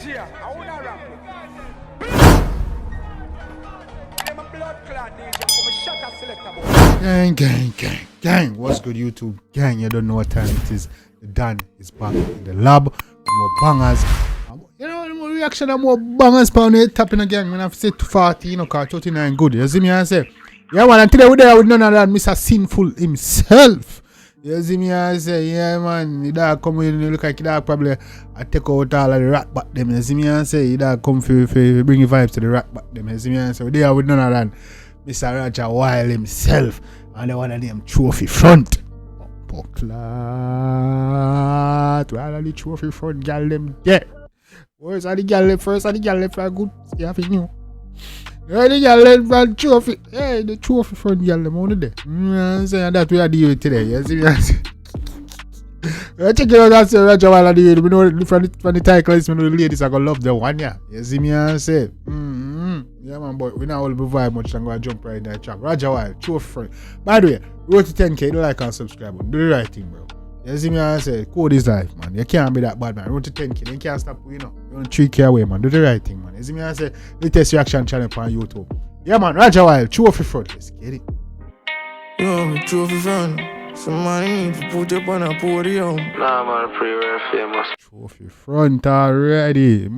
DJ, I wanna rap. I'm a blood clot DJ, I'm a shutter selector. Gang. What's good, YouTube? Gang, you don't know what time it is. The Dan is back in the lab. More bangers. You know, more reaction and more bangers pound it tapping again. When I say 40, you know, cause 39 good. You see me I say? Yeah, man, and today we're there with none of that Mr. Sinful himself. You see me I say, yeah, man, you da come in, you look like you da probably I take out all of the rat back them. You see me I say, you da come for bring your vibes to the rat back them. You see me I say, we're there with none of that Mr. RajahWild himself. And the one of them trophy front. Poklat. Where are the trophy front gal them there? Where's the gal left first? And the gal left for good. See if you knew. Where the gal left for trophy? Hey, the trophy front gal them on there. I'm saying that we are dealing with today. You see me? Check it out, that's RajahWild. We know from the title is, we know the ladies are gonna love the one, yeah. You see me? I say, yeah, man, but we not all be vibe much. I'm gonna jump right in that track. RajahWild, trophy front. By the way, road to 10K, don't like and subscribe. Do the right thing, bro. You see me? I say, code is life, man. You can't be that bad, man. Road to 10K, you can't stop, you know. You want 3K away, man. Do the right thing, man. You see me? I say, latest reaction channel on YouTube. Yeah, man, RajahWild, trophy front. Let's get it. Yo, trophy front. Somebody need to put up on a podium. Nah, man, pretty rare famous. Trophy front already.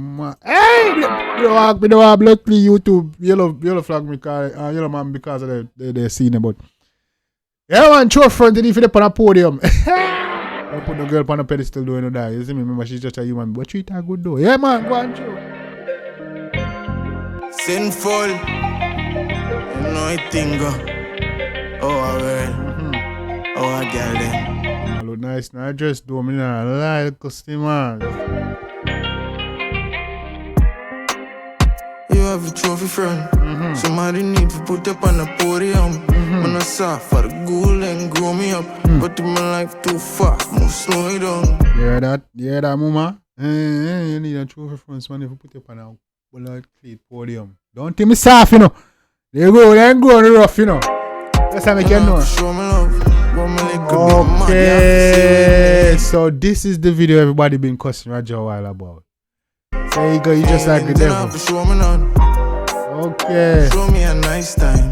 Hey! You know what? Luckily, YouTube, yellow flag me call yellow man because of the scene about. Yeah, man, trophy front, if you up on a podium. I put the girl on a pedestal doing that. You see me? Remember, she's just a human, but treat her good though. Yeah, man, go on, true. Sinful. You know it thing go. Oh, well. Oh, I got it. I look nice. Now I just do me not like customers. You have a trophy friend. Somebody need to put up on a podium. When I saw for the ghoul and grow me up. But in my life too fast, move slow it down. Yeah, that, mama. You need a trophy friend. Man, if you put up on a bullet cleat podium. Don't take me soft, you know. They go rough, you know. That's how I can know. Show me love. Okay, so this is the video everybody been cussing RajahWild about. So you go, you just like the devil. Okay. Show me a nice time.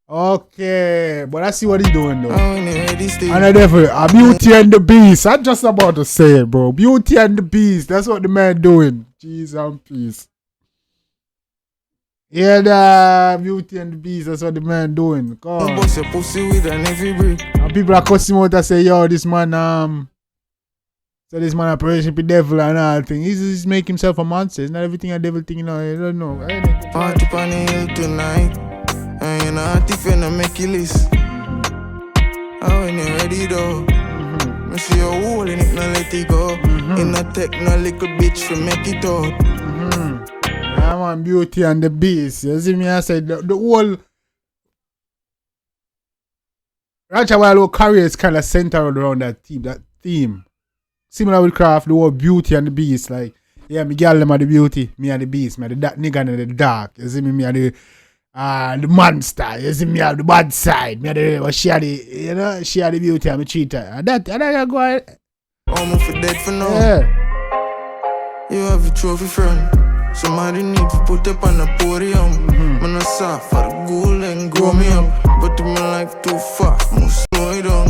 Okay, but I see what he's doing though. And the devil, a Beauty and the Beast. I'm just about to say it, bro. Beauty and the Beast. That's what the man doing. Jeez and peace. Yeah, the Beauty and the Beast, that's what the man doing. Come on. And people are cussing out and say, yo, this man, so this man operation with the devil and all thing. He's just make himself a monster. It's not everything a devil thing, you know. I don't know. Party on the hill tonight. And you're not if you're not make you list. When you're ready though. I see you holding it, not let it go. In a tech, no little bitch for make it out. Yeah, man, Beauty and the Beast. You see me, I said the whole RajahWild career is kind of centered around that theme. Similar with Craft, the whole Beauty and the Beast. Like, yeah, me girl them are the beauty, me and the beast, me the nigga in the dark. You see me, are the monster. You see me, have the bad side. Me are the she are the, you know, she are the beauty and me cheater. And I go ahead. I'm for dead for now. Yeah. You have a trophy friend. Somebody need to put up on a podium. Man, I saw for the ghoul and grow me up. But in my life too fast, move slow it down.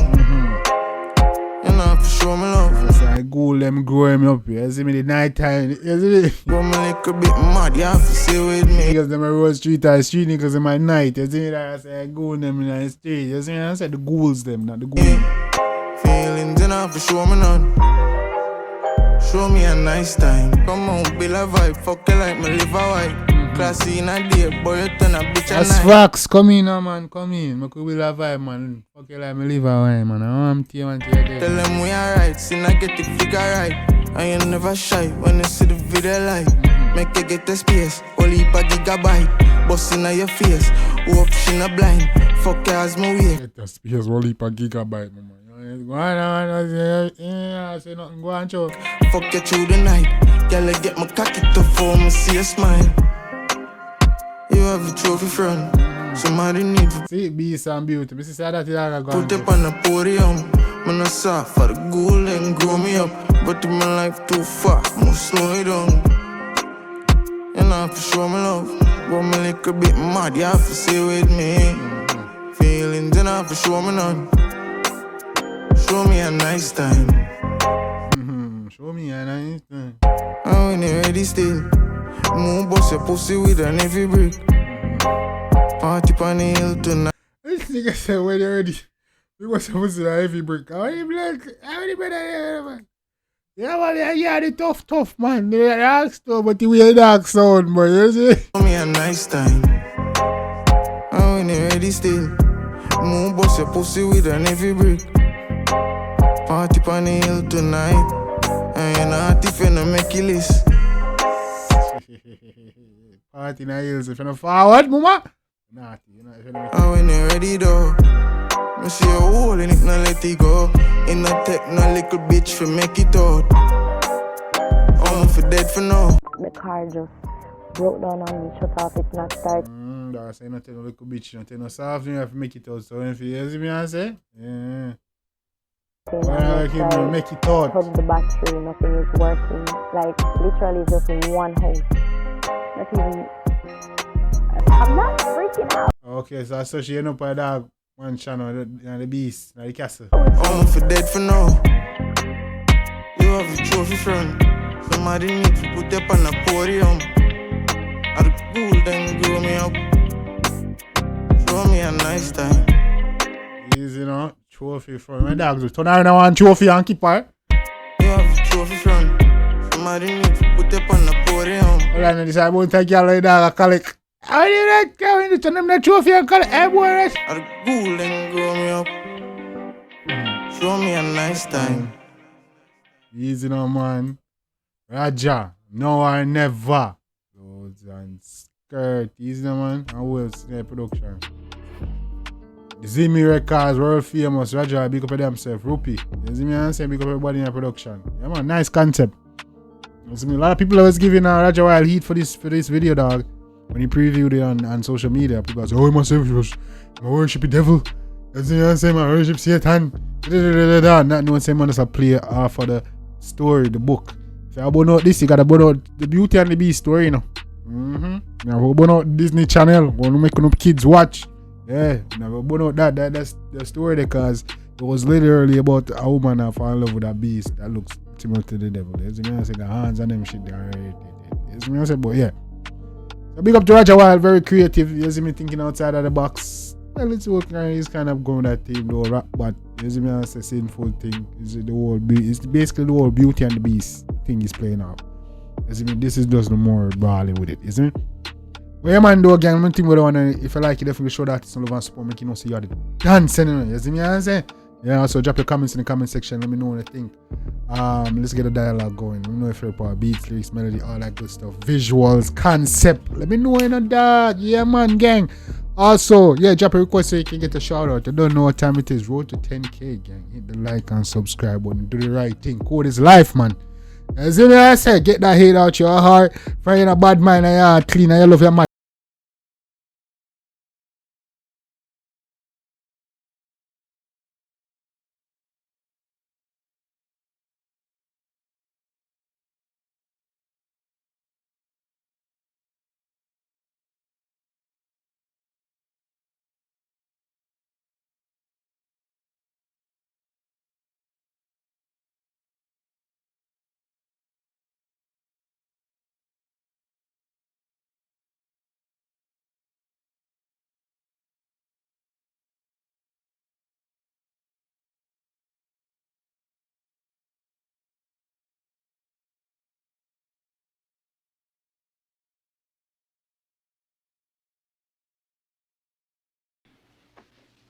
You know, have to show me love. So I ghoul them, grow him up. You see me the night time. You see me? Go me like a bit mad, you have to stay with me. Niggas them a road street niggas in my night. You see me that I say I ghoul them in the street. You see me? I said the ghouls them, not the ghouls. Feelings enough to show me none. Show me a nice time. Come on, build a vibe. Fuck you like me live a white. Classy in a day, boy, you turn a bitch a night. That's facts. Come in, man. Come in. I could build a vibe, man. Fuck you like me live a white, man. I'm team and team. Tell them we alright. See, I get the figure right. I ain't never shy when you see the video light. Make you get the space. Only per gigabyte. Bust in your face. Hope she not blind. Fuck you as my way. Get the space. Only per gigabyte, man. Go on, yeah, say nothing, go on, choke. Fuck you through the night. Girl, I get my cocky to form and see a smile. You have a trophy friend. Somebody need to see Beast and Beauty. Mrs. That put up on the podium. Man, I saw for the ghoul and grow me up. but in my life too far, must slow it down. You know, have to show me love, but me little bit mad, you have to stay with me. Feelings, you know, have to show me none. Show me a nice time. Show me a nice time. And when you ready still, move bust your pussy with an heavy brick. Party on the hill tonight. This nigga said when you're ready, we was supposed to a heavy brick. How many better, man? Yeah, man, yeah, the tough, man. The dark stuff, but the weird dark sound, boy, you see? Show me a nice time. And when you ready still, move bust your pussy with an heavy brick. Party on the hill tonight. And you're not if you don't make it list. Party in the hills, if you're not forward, mama. Naughty, you know, if you're not. And when you're ready though, I see a hole in it, now let it go. In the tech, no little bitch for make it out. I'm for dead for now. The car just broke down on me, shut off, it not start. That's say nothing, no little bitch, nothing, no soft, you have to make it out. So if you see me, I say, yeah. Well, I make it out. Plug the battery, nothing is working. Like, literally just in one house. Not even. I'm not freaking out. Okay, so I saw she end up a dog, one channel, the beast, the castle. I'm for dead for now. You have a trophy friend. Somebody need to put up on the podium. At the pool, then grow me up. Show me a nice time. Easy, you know, trophy from my dogs. We turn around one trophy and keep her. You have a trophy friend. Somebody need to put up on the podium. Hold on, this I won't take y'all like dog, I call it. How do you not come in to them the trophy and call it, hey boy, rest? At the pool, then grow me up. Show me a nice time. Easy now, man. Rajah, no or never. Clothes and skirt. Easy now, man. And Will Snare Production. Zimmy Records, world famous. Rajah, big up for themselves. Rupee. You see me and say big up everybody in the production. Yeah, man, nice concept. You see me, a lot of people was giving RajahWild heat for this video, dog. When he previewed it on social media, people say, oh, myself, I worship the devil. You see me and say, I worship Satan. Not knowing same man as a play for the story, the book. If you about out this, you gotta about out the Beauty and the Beast story, you know. Now about out Disney Channel, want to make up kids watch. Yeah, now about out that's the story there, because it was literally about a woman that fall in love with a beast that looks similar to the devil. You see me, I say the hands and them shit there. You see me, I say, but yeah. So big up to RajahWild, very creative. You see me thinking outside of the box. Well, it's working. He's kind of going that team though, rap, but you see me, I say sinful thing. It's basically the whole Beauty and the Beast thing he's playing out. You see me, this is just the more brawling with it, you see me? Well, yeah, man, though, again, one thing we don't want to, if you like it, definitely show that it's love and support, make you know, see you are the dancing, you see me, I say? Yeah, so drop your comments in the comment section, let me know what you think. Let's get a dialogue going. Let me know if you're part beats, lyrics, melody, all that good stuff. Visuals, concept. Let me know in a dog. Yeah, man, gang. Also, yeah, drop a request so you can get a shout out. I don't know what time it is. Road to 10K, gang. Hit the like and subscribe button. Do the right thing. Code is life, man. As you know, I said, get that hate out your heart. Find a bad mind and your heart clean and you love your mind.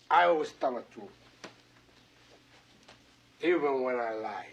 I always tell the truth, even when I lie.